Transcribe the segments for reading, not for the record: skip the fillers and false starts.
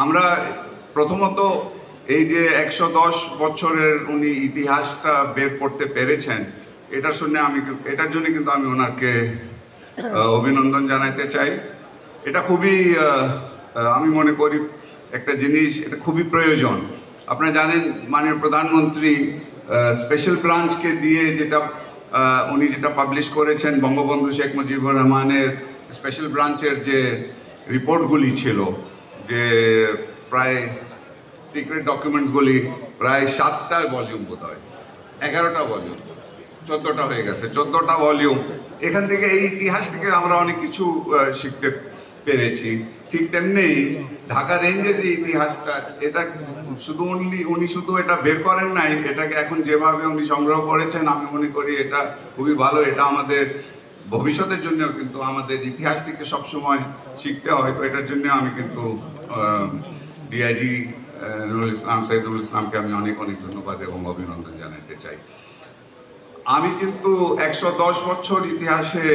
আমরা প্রথমত এই যে 110 বছরের উনি ইতিহাসটা বের করতে পেরেছেন, এটার জন্য কিন্তু আমি ওনাকে অভিনন্দন জানাতে চাই। এটা খুবই আমি মনে করি একটা জিনিস, এটা খুবই প্রয়োজন। আপনারা জানেন মাননীয় প্রধানমন্ত্রী স্পেশাল ব্রাঞ্চকে দিয়ে উনি যেটা পাবলিশ করেছেন, বঙ্গবন্ধু শেখ মুজিবুর রহমানের স্পেশাল ব্রাঞ্চের যে রিপোর্টগুলি ছিল, যে প্রায় সিক্রেট ডকুমেন্টসগুলি প্রায় 7টা ভলিউম, বোধ হয় 11টা ভলিউম, 14টা হয়ে গেছে, 14টা ভলিউম। এখান থেকে এই ইতিহাস থেকে আমরা অনেক কিছু শিখতে পেরেছি। ঠিক তেমনি ঢাকা রেঞ্জের যে ইতিহাসটা, এটা উনি শুধু এটা বের করেন নাই, এটাকে এখন যেভাবে উনি সংগ্রহ করেছেন, আমি মনে করি এটা খুবই ভালো। এটা আমাদের ভবিষ্যতের জন্য কিন্তু আমাদের ইতিহাস থেকে সবসময় শিখতে হয়। তো এটার জন্য আমি কিন্তু ডিআইজি নুরুল ইসলাম, শহীদুল ইসলামকে আমি অনেক অনেক ধন্যবাদ এবং অভিনন্দন জানাতে চাই। আমি কিন্তু 110 বছর ইতিহাসে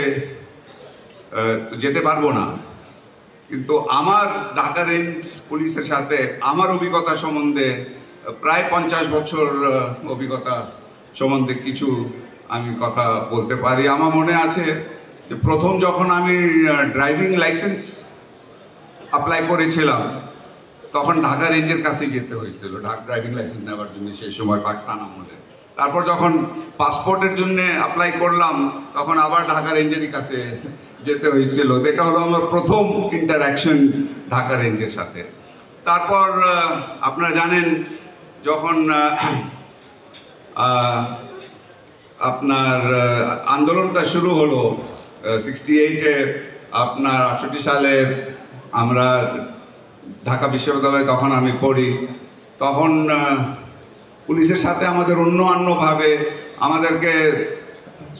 যেতে পারবো না, কিন্তু আমার ঢাকা রেঞ্জ পুলিশের সাথে আমার অভিজ্ঞতা সম্বন্ধে প্রায় 50 বছর অভিজ্ঞতা সম্বন্ধে কিছু আমি কথা বলতে পারি। আমার মনে আছে যে প্রথম যখন আমি ড্রাইভিং লাইসেন্স অ্যাপ্লাই করেছিলাম, তখন ঢাকা রেঞ্জের কাছে যেতে হয়েছিল ড্রাইভিং লাইসেন্স নেওয়ার জন্য, সেই সময় পাকিস্তান আমলে। তারপর যখন পাসপোর্টের জন্য অ্যাপ্লাই করলাম, তখন আবার ঢাকা রেঞ্জেরই কাছে যেতে হয়েছিল। এটা হলো আমার প্রথম ইন্টারাকশন ঢাকা রেঞ্জের সাথে। তারপর আপনারা জানেন যখন আপনার আন্দোলনটা শুরু হলো 68-এ, আপনার 68 সালে আমরা ঢাকা বিশ্ববিদ্যালয়ে তখন আমি পড়ি, তখন পুলিশের সাথে আমাদের অন্যভাবে আমাদেরকে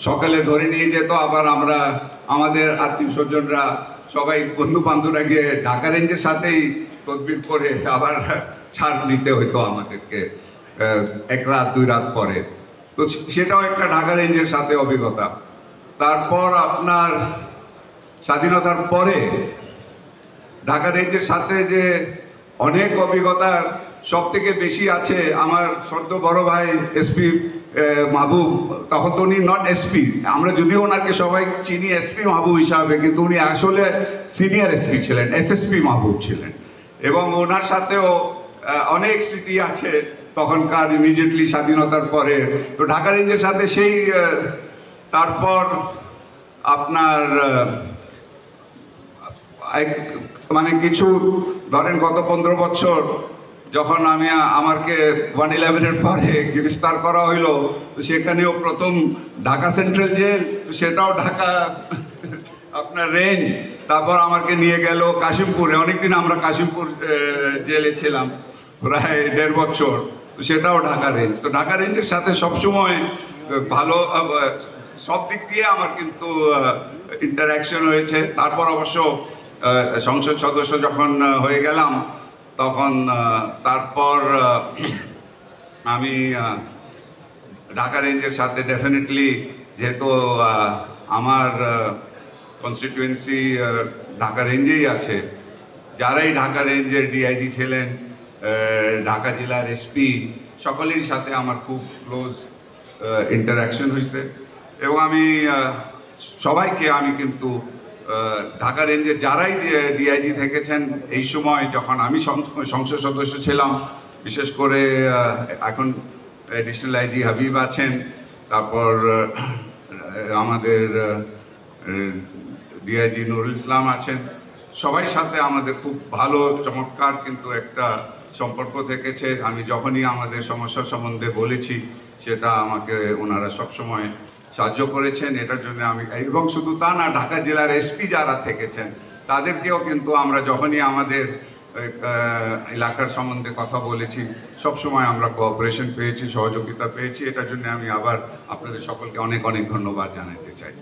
সকালে ধরে নিয়ে যেত, আবার আমরা আমাদের আত্মীয় স্বজনরা সবাই বন্ধু বান্ধবরা গিয়ে ঢাকা রেঞ্জের সাথেই তদবির করে আবার ছাড় নিতে হইতো আমাদেরকে 1 রাত 2 রাত পরে। তো সেটাও একটা ঢাকা রেঞ্জের সাথে অভিজ্ঞতা। তারপর আপনার স্বাধীনতার পরে ঢাকা রেঞ্জের সাথে যে অনেক অভিজ্ঞতার সব থেকে বেশি আছে আমার সদ্য বড় ভাই এসপি মাহবুব। তখন তো উনি নট এসপি, আমরা যদিও ওনাকে সবাই চিনি এসপি মাহবুব হিসাবে, কিন্তু উনি আসলে সিনিয়র এসপি ছিলেন, এসএসপি মাহবুব ছিলেন। এবং ওনার সাথেও অনেক স্মৃতি আছে তখনকার, ইমিডিয়েটলি স্বাধীনতার পরে। তো ঢাকা রেঞ্জের সাথে সেই তারপর আপনার মানে কিছু ধরেন গত 15 বছর যখন আমাকে 111-এর পরে গ্রেফতার করা হইলো, তো সেখানেও প্রথম ঢাকা সেন্ট্রাল জেল, তো সেটাও ঢাকা আপনার রেঞ্জ। তারপর আমাকে নিয়ে গেল কাশিমপুরে, অনেকদিন আমরা কাশিমপুর জেলে ছিলাম প্রায় 1.5 বছর, তো সেটাও ঢাকা রেঞ্জ। তো ঢাকা রেঞ্জের সাথে সবসময় ভালো সব দিক দিয়ে আমার কিন্তু ইন্টারাকশন হয়েছে। তারপর অবশ্য সংসদ সদস্য যখন হয়ে গেলাম, তখন তারপর আমি ঢাকা রেঞ্জের সাথে ডেফিনেটলি, যেহেতু আমার কনস্টিটিউয়েন্সি ঢাকা রেঞ্জেই আছে, যারাই ঢাকা রেঞ্জের ডিআইজি ছিলেন, ঢাকা জেলার এসপি, সকলেরই সাথে আমার খুব ক্লোজ ইন্টারাকশন হয়েছে। এবং আমি সবাইকে আমি কিন্তু ঢাকা রেঞ্জের যারাই ডিআইজি থেকেছেন এই সময়, যখন আমি সংসদ সদস্য ছিলাম, বিশেষ করে এখন অ্যাডিশনাল আইজি হাবিব আছেন, তারপর আমাদের ডিআইজি নুরুল ইসলাম আছেন, সবাই সাথে আমাদের খুব ভালো চমৎকার কিন্তু একটা সম্পর্ক থেকেছে। আমি যখনই আমাদের সমস্যার সম্বন্ধে বলেছি, সেটা আমাকে ওনারা সবসময় সাহায্য করেছেন। এটার জন্য আমি, এবং শুধু তা না, ঢাকা জেলার এসপি যারা থেকেছেন তাদেরকেও কিন্তু আমরা যখনই আমাদের এলাকার সম্বন্ধে কথা বলেছি, সবসময় আমরা কোঅপারেশন পেয়েছি, সহযোগিতা পেয়েছি। এটার জন্য আমি আবার আপনাদের সকলকে অনেক অনেক ধন্যবাদ জানাতে চাই।